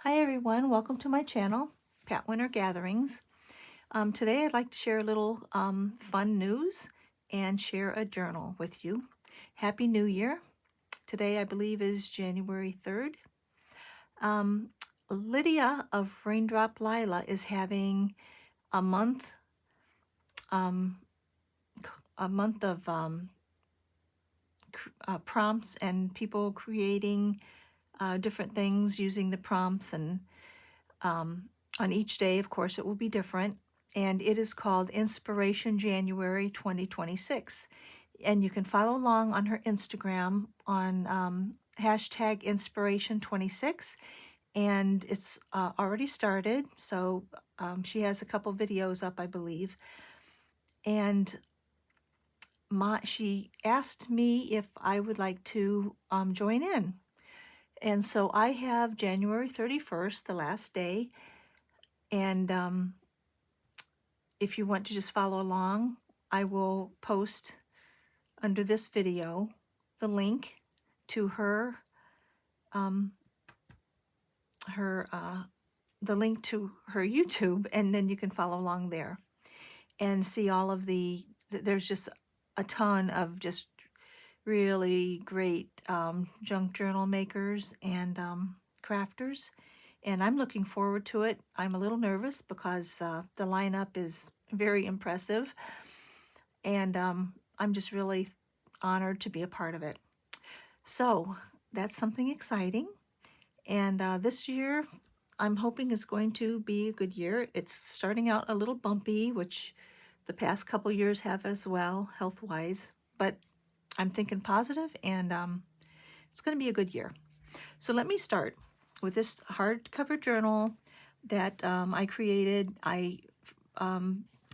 Hi everyone, welcome to my channel, Pat Winter Gatherings. Today I'd like to share a little fun news and share a journal with you. Happy New Year. Today I believe is January 3rd. Lydia of Raindrop Lila is having a month um, of prompts and people creating different things using the prompts, and on each day, of course, it will be different. And it is called Inspiration January 2026. And you can follow along on her Instagram on hashtag Inspiration26. And it's already started. So she has a couple videos up, I believe. And she asked me if I would like to join in. And so I have January 31st, the last day. And if you want to just follow along, I will post under this video the link to the link to her YouTube, and then you can follow along there and see all of there's just a ton of just really great junk journal makers and crafters, and I'm looking forward to it. I'm a little nervous because the lineup is very impressive, and I'm just really honored to be a part of it. So that's something exciting, and this year I'm hoping is going to be a good year. It's starting out a little bumpy, which the past couple years have as well, health-wise, but I'm thinking positive, and it's going to be a good year. So let me start with this hardcover journal that I created. I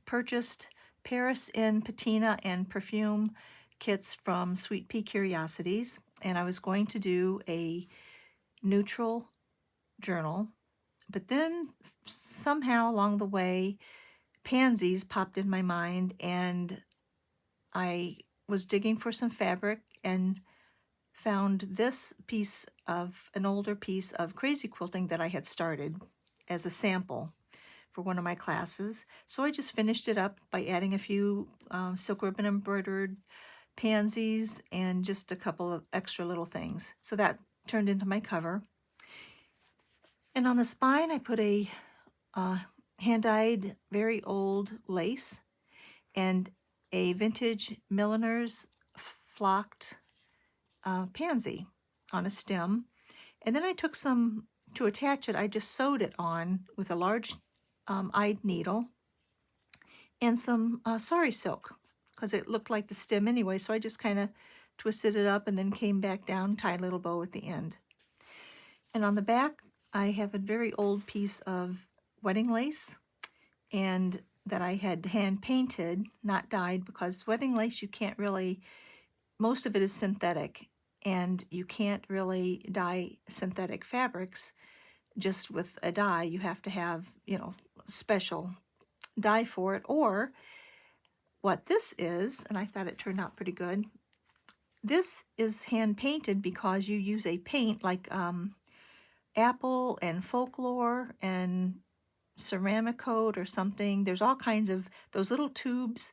purchased Paris in Patina and Perfume kits from Sweet Pea Curiosities, and I was going to do a neutral journal, but then somehow along the way, pansies popped in my mind, and I was digging for some fabric and found this piece of an older piece of crazy quilting that I had started as a sample for one of my classes. So I just finished it up by adding a few silk ribbon embroidered pansies and just a couple of extra little things. So that turned into my cover. And on the spine, I put a hand-dyed, very old lace and a vintage milliner's flocked pansy on a stem. And then I took some, to attach it, I just sewed it on with a large eyed needle and some sari silk, because it looked like the stem anyway, so I just kind of twisted it up and then came back down, tied a little bow at the end. And on the back, I have a very old piece of wedding lace, and that I had hand painted, not dyed, because wedding lace you can't really, most of it is synthetic, and you can't really dye synthetic fabrics just with a dye. You have to have, special dye for it. Or what this is, and I thought it turned out pretty good, this is hand painted because you use a paint like apple and folklore and ceramic coat or something. There's all kinds of those little tubes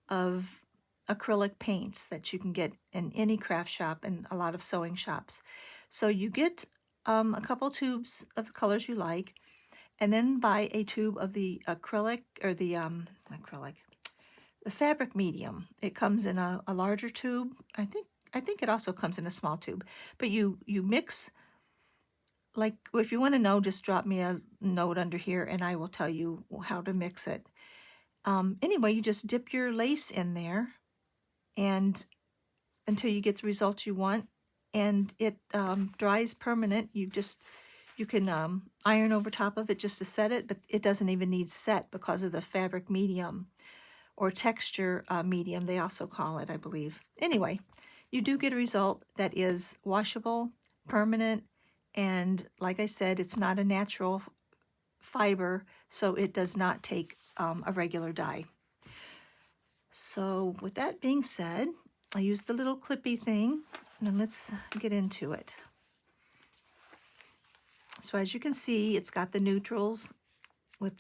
of acrylic paints that you can get in any craft shop and a lot of sewing shops. So you get a couple tubes of the colors you like, and then buy a tube of the acrylic, or the fabric medium. It comes in a larger tube. I think it also comes in a small tube. But you mix, like, if you want to know, just drop me a note under here and I will tell you how to mix it. Anyway, you just dip your lace in there and until you get the results you want, and it dries permanent. You can iron over top of it just to set it, but it doesn't even need set because of the fabric medium, or texture medium, they also call it, I believe. Anyway, you do get a result that is washable, permanent, and like I said, it's not a natural fiber, so it does not take a regular dye. So with that being said, I use the little clippy thing, and let's get into it. So as you can see, it's got the neutrals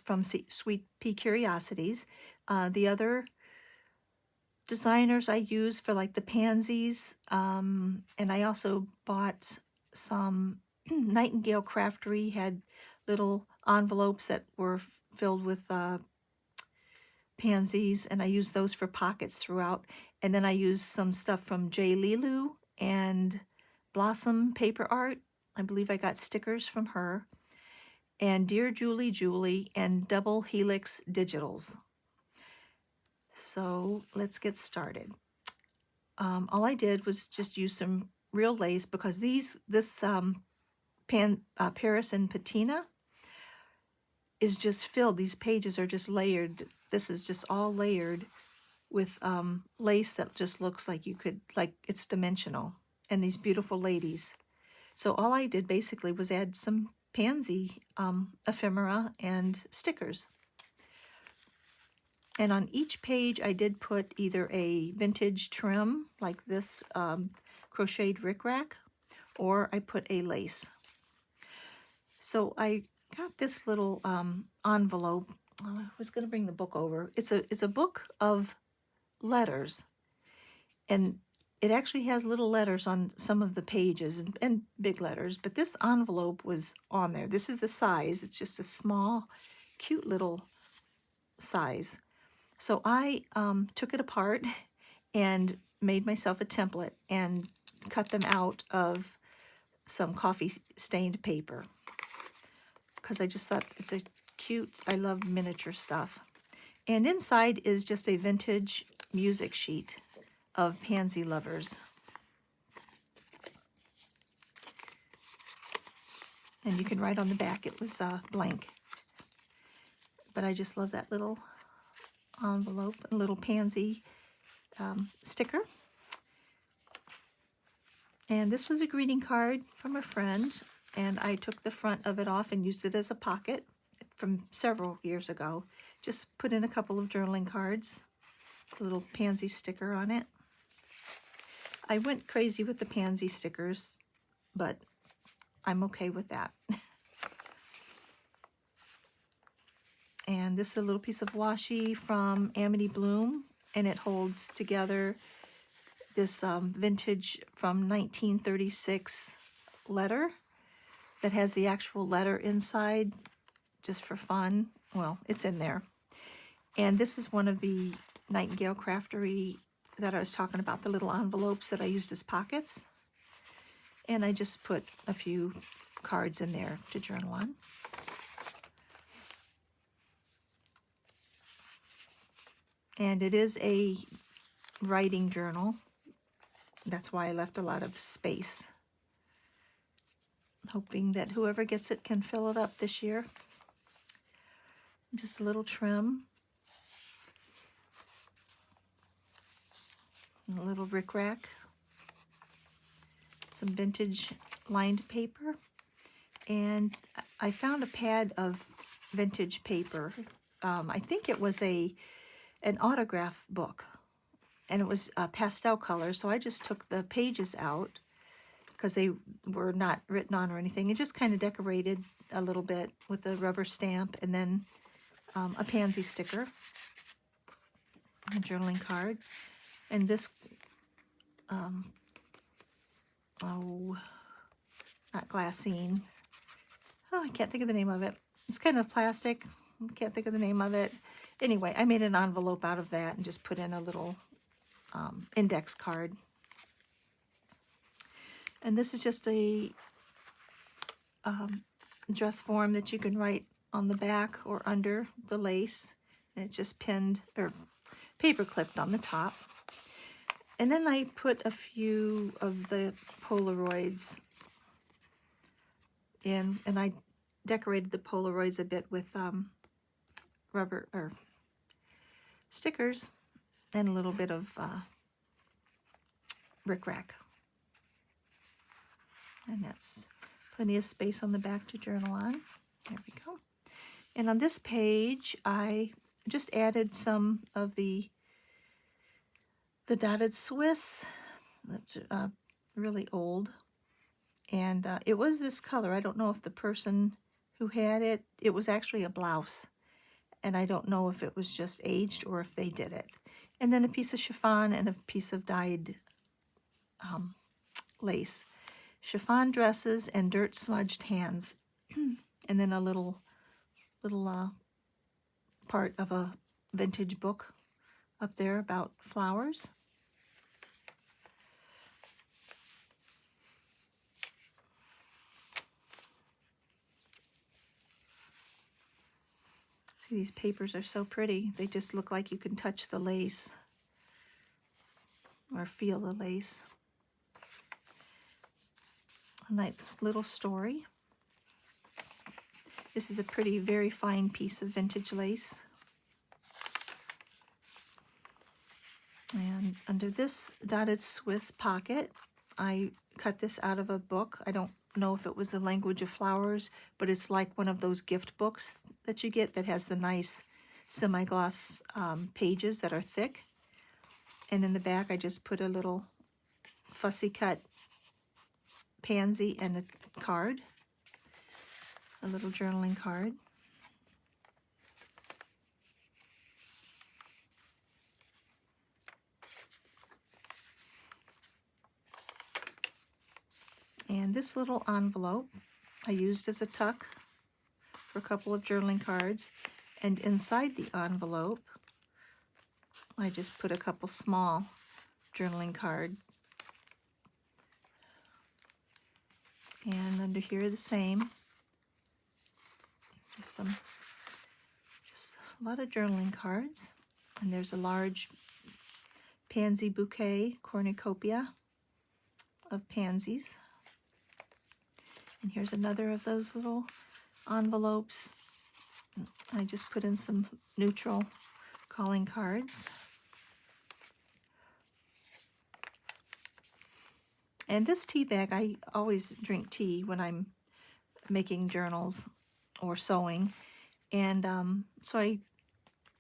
from Sweet Pea Curiosities. The other designers I use for like the pansies, and I also bought some Nightingale Craftery had little envelopes that were filled with pansies, and I used those for pockets throughout. And then I used some stuff from J. Lilu and Blossom Paper Art. I believe I got stickers from her. And Dear Julie Julie and Double Helix Digitals. So let's get started. All I did was just use some real lace because this Paris and Patina is just filled. These pages are just layered. This is just all layered with lace that just looks like it's dimensional, and these beautiful ladies. So all I did basically was add some pansy ephemera and stickers. And on each page I did put either a vintage trim like this crocheted rickrack, or I put a lace. So I got this little envelope. I was going to bring the book over. It's a book of letters, and it actually has little letters on some of the pages and big letters, but this envelope was on there. This is the size. It's just a small, cute little size. So I took it apart and made myself a template and cut them out of some coffee stained paper because I just thought it's a cute, I love miniature stuff. And inside is just a vintage music sheet of pansy lovers. And you can write on the back, it was blank. But I just love that little envelope, a little pansy sticker. And this was a greeting card from a friend, and I took the front of it off and used it as a pocket from several years ago. Just put in a couple of journaling cards, a little pansy sticker on it. I went crazy with the pansy stickers, but I'm okay with that. And this is a little piece of washi from Amity Bloom, and it holds together this vintage from 1936 letter that has the actual letter inside just for fun. Well, it's in there. And this is one of the Nightingale Craftery that I was talking about, the little envelopes that I used as pockets. And I just put a few cards in there to journal on. And it is a writing journal. That's why I left a lot of space, hoping that whoever gets it can fill it up this year. Just a little trim. A little rickrack. Some vintage lined paper. And I found a pad of vintage paper. I think it was an autograph book, and it was pastel color, so I just took the pages out because they were not written on or anything. It just kind of decorated a little bit with a rubber stamp, and then a pansy sticker, a journaling card, and this, not glassine. Oh, I can't think of the name of it. It's kind of plastic. I can't think of the name of it. Anyway, I made an envelope out of that and just put in a little index card. And this is just a dress form that you can write on the back or under the lace. And it's just pinned or paper clipped on the top. And then I put a few of the Polaroids in, and I decorated the Polaroids a bit with rubber or stickers and a little bit of rickrack. And that's plenty of space on the back to journal on. There we go. And on this page, I just added some of the dotted Swiss. That's really old. And it was this color. I don't know if the person who had it, it was actually a blouse. And I don't know if it was just aged or if they did it. And then a piece of chiffon and a piece of dyed lace. Chiffon dresses and dirt smudged hands. And then a little part of a vintage book up there about flowers. See, these papers are so pretty. They just look like you can touch the lace or feel the lace. A nice little story. This is a pretty, very fine piece of vintage lace. And under this dotted Swiss pocket, I cut this out of a book. I don't know if it was The Language of Flowers, but it's like one of those gift books that you get that has the nice semi-gloss pages that are thick. And in the back, I just put a little fussy cut pansy and a card, a little journaling card. And this little envelope I used as a tuck for a couple of journaling cards. And inside the envelope, I just put a couple small journaling cards. And under here the same. Just a lot of journaling cards. And there's a large pansy bouquet cornucopia of pansies. And here's another of those little envelopes. I just put in some neutral calling cards. And this tea bag, I always drink tea when I'm making journals or sewing. And so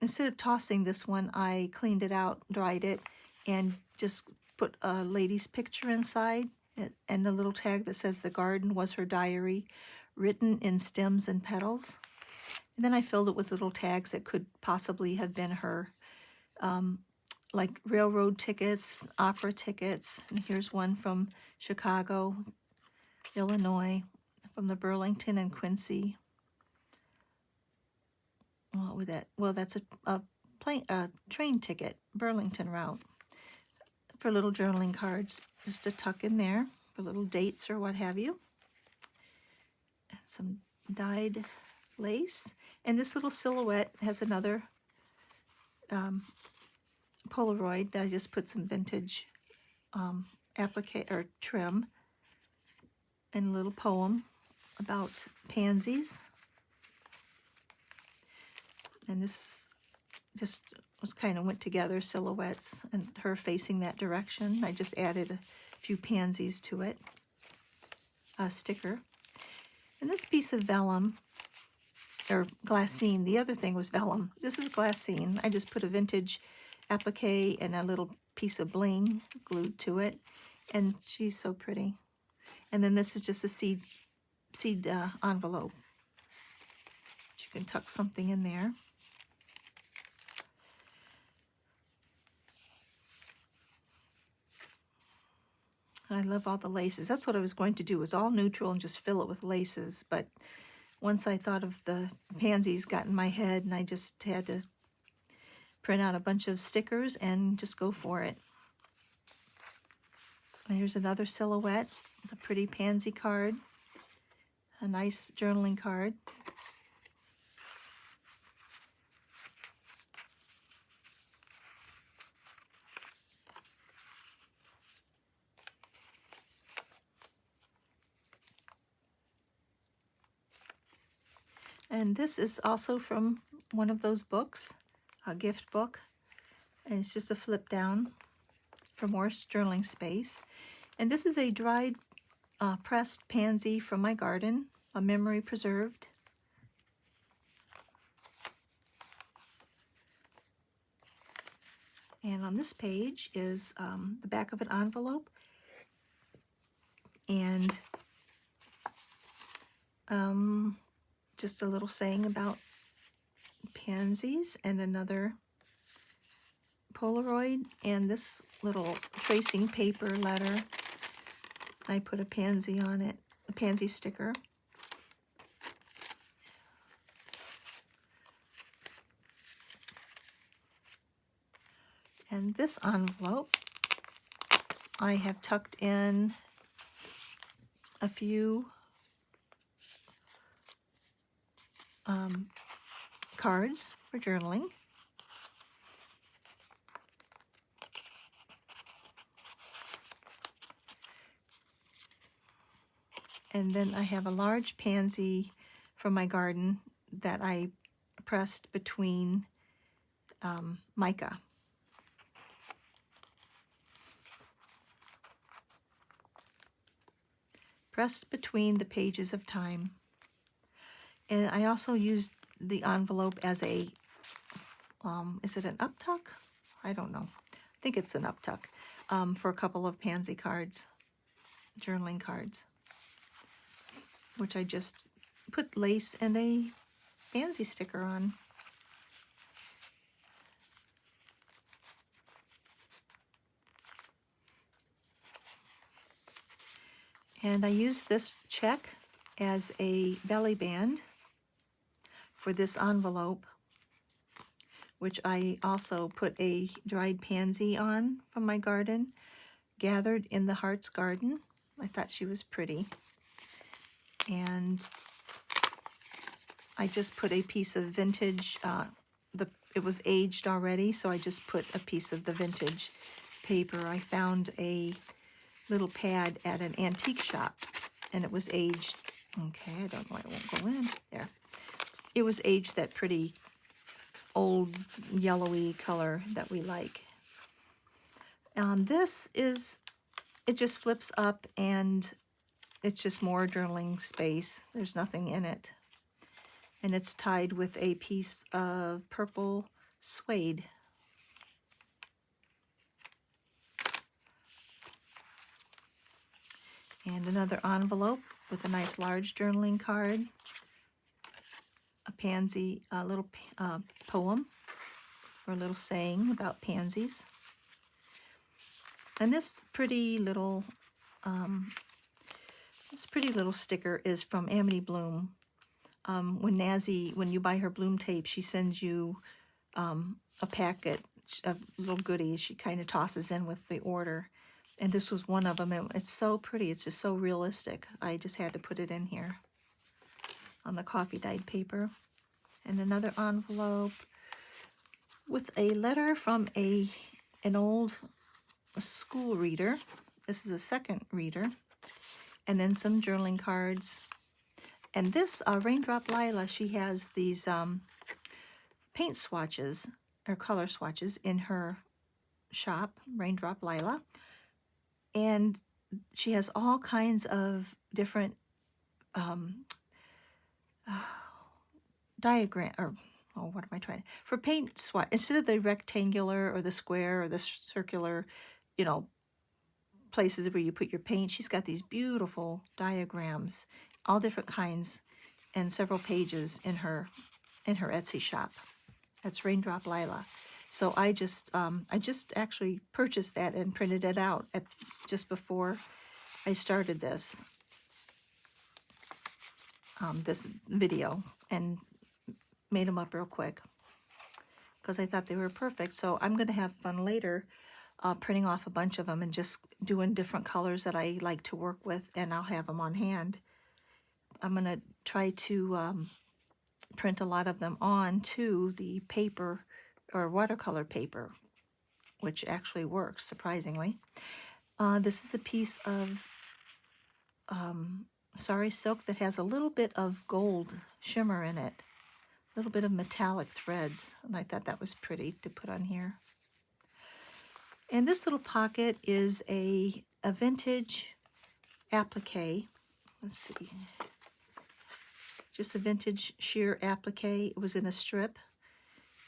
instead of tossing this one, I cleaned it out, dried it, and just put a lady's picture inside and a little tag that says the garden was her diary, written in stems and petals. And then I filled it with little tags that could possibly have been her, like railroad tickets, opera tickets. And here's one from Chicago, Illinois, from the Burlington and Quincy. What would that? Well, that's a train ticket, Burlington route. For little journaling cards, just to tuck in there for little dates or what have you. And some dyed lace. And this little silhouette has another Polaroid that I just put some vintage applique or trim and a little poem about pansies. And this just was kind of went together, silhouettes and her facing that direction. I just added a few pansies to it, a sticker. And this piece of vellum, or glassine, the other thing was vellum. This is glassine. I just put a vintage applique and a little piece of bling glued to it. And she's so pretty. And then this is just a seed envelope. You can tuck something in there. I love all the laces. That's what I was going to do, was all neutral and just fill it with laces. But once I thought of the pansies, got in my head, and I just had to print out a bunch of stickers and just go for it. And here's another silhouette, a pretty pansy card, a nice journaling card. And this is also from one of those books, a gift book. And it's just a flip down for more journaling space. And this is a dried pressed pansy from my garden, a memory preserved. And on this page is the back of an envelope and just a little saying about pansies, and another Polaroid, and this little tracing paper letter. I put a pansy on it, a pansy sticker. And this envelope, I have tucked in a few cards for journaling. And then I have a large pansy from my garden that I pressed between mica. Pressed between the pages of time. And I also used the envelope as a, is it an uptuck? I don't know. I think it's an uptuck for a couple of pansy cards, journaling cards, which I just put lace and a pansy sticker on. And I used this check as a belly band for this envelope, which I also put a dried pansy on from my garden, gathered in the Heart's Garden. I thought she was pretty. And I just put a piece of vintage, it was aged already, so I just put a piece of the vintage paper. I found a little pad at an antique shop, and it was aged. Okay, I don't know why it won't go in. There. It was aged that pretty old yellowy color that we like. This is, it just flips up and it's just more journaling space. There's nothing in it. And it's tied with a piece of purple suede. And another envelope with a nice large journaling card. A pansy, a little poem or a little saying about pansies. And this pretty little sticker is from Amity Bloom. When you buy her bloom tape, she sends you a packet of little goodies she kind of tosses in with the order. And this was one of them. And it's so pretty. It's just so realistic. I just had to put it in here on the coffee dyed paper. And another envelope with a letter from an old school reader. This is a second reader. And then some journaling cards. And this Raindrop Lila, she has these paint swatches or color swatches in her shop, Raindrop Lila. And she has all kinds of different diagram, or what am I trying? For paint swatch, instead of the rectangular or the square or the circular, places where you put your paint, she's got these beautiful diagrams, all different kinds, and several pages in her Etsy shop. That's Raindrop Lila. So I just actually purchased that and printed it out just before I started this this video, and made them up real quick because I thought they were perfect. So I'm going to have fun later printing off a bunch of them and just doing different colors that I like to work with, and I'll have them on hand. I'm going to try to print a lot of them on to the paper or watercolor paper, which actually works, surprisingly. This is a piece of sari silk that has a little bit of gold shimmer in it, a little bit of metallic threads, and I thought that was pretty to put on here. And this little pocket is a vintage applique. Let's see. Just a vintage sheer applique. It was in a strip,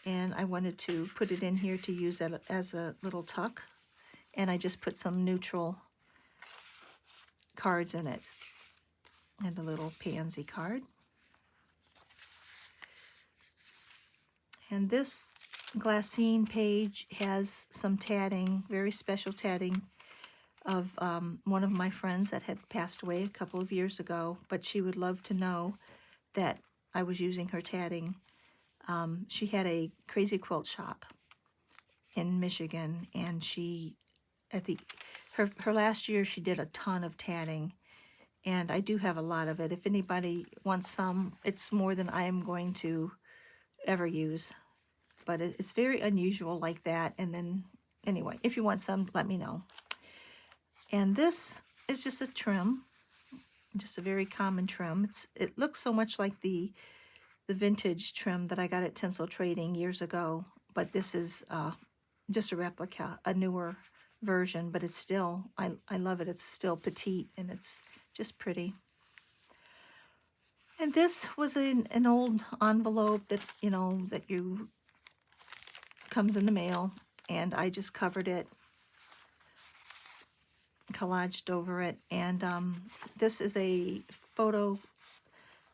and I wanted to put it in here to use as a little tuck. And I just put some neutral cards in it. and a little pansy card. And this glassine page has some tatting, very special tatting of one of my friends that had passed away a couple of years ago, but she would love to know that I was using her tatting. She had a crazy quilt shop in Michigan, and she, her last year, she did a ton of tatting, and I do have a lot of it. If anybody wants some, it's more than I am going to ever use, but it's very unusual like that. And then, anyway, if you want some, let me know. And this is just a trim, just a very common trim. It looks so much like the vintage trim that I got at Tinsel Trading years ago, but this is just a replica, a newer version, but it's still, I love it. It's still petite, and it's just pretty. And this was an old envelope that, that comes in the mail, and I just covered it, collaged over it, and this is a photo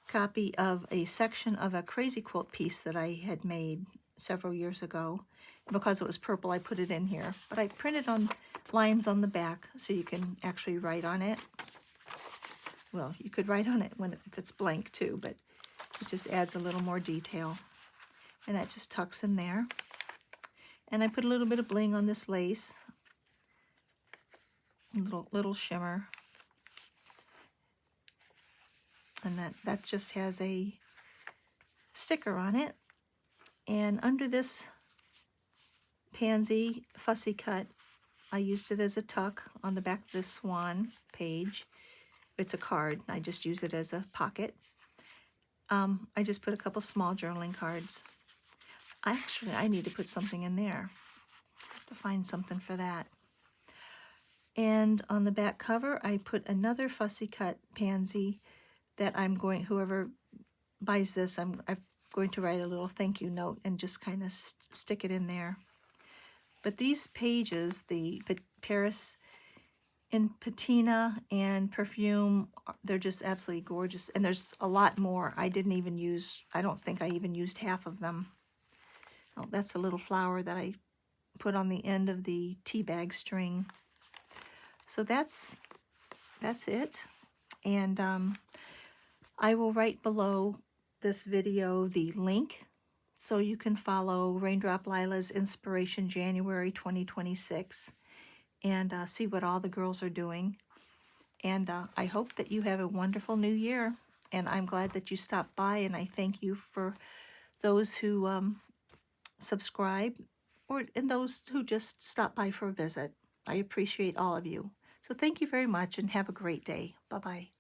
copy of a section of a crazy quilt piece that I had made several years ago. Because it was purple, I put it in here, but I printed on lines on the back so you can actually write on it. Well, you could write on it if it's blank too, but it just adds a little more detail. And that just tucks in there. And I put a little bit of bling on this lace, little shimmer. And that just has a sticker on it. And under this pansy fussy cut, I used it as a tuck on the back of this swan page. It's a card. I just use it as a pocket. I just put a couple small journaling cards. I need to put something in there. I have to find something for that. And on the back cover, I put another fussy cut pansy that whoever buys this, I'm going to write a little thank you note and just kind of stick it in there. But these pages, the Paris in Patina and Perfume, they're just absolutely gorgeous. And there's a lot more. I don't think I even used half of them. Oh, that's a little flower that I put on the end of the tea bag string. So that's it. And I will write below this video the link so you can follow Raindrop Lila's Inspiration January 2026 and see what all the girls are doing. And I hope that you have a wonderful new year. And I'm glad that you stopped by, and I thank you for those who subscribe and those who just stop by for a visit. I appreciate all of you. So thank you very much, and have a great day. Bye-bye.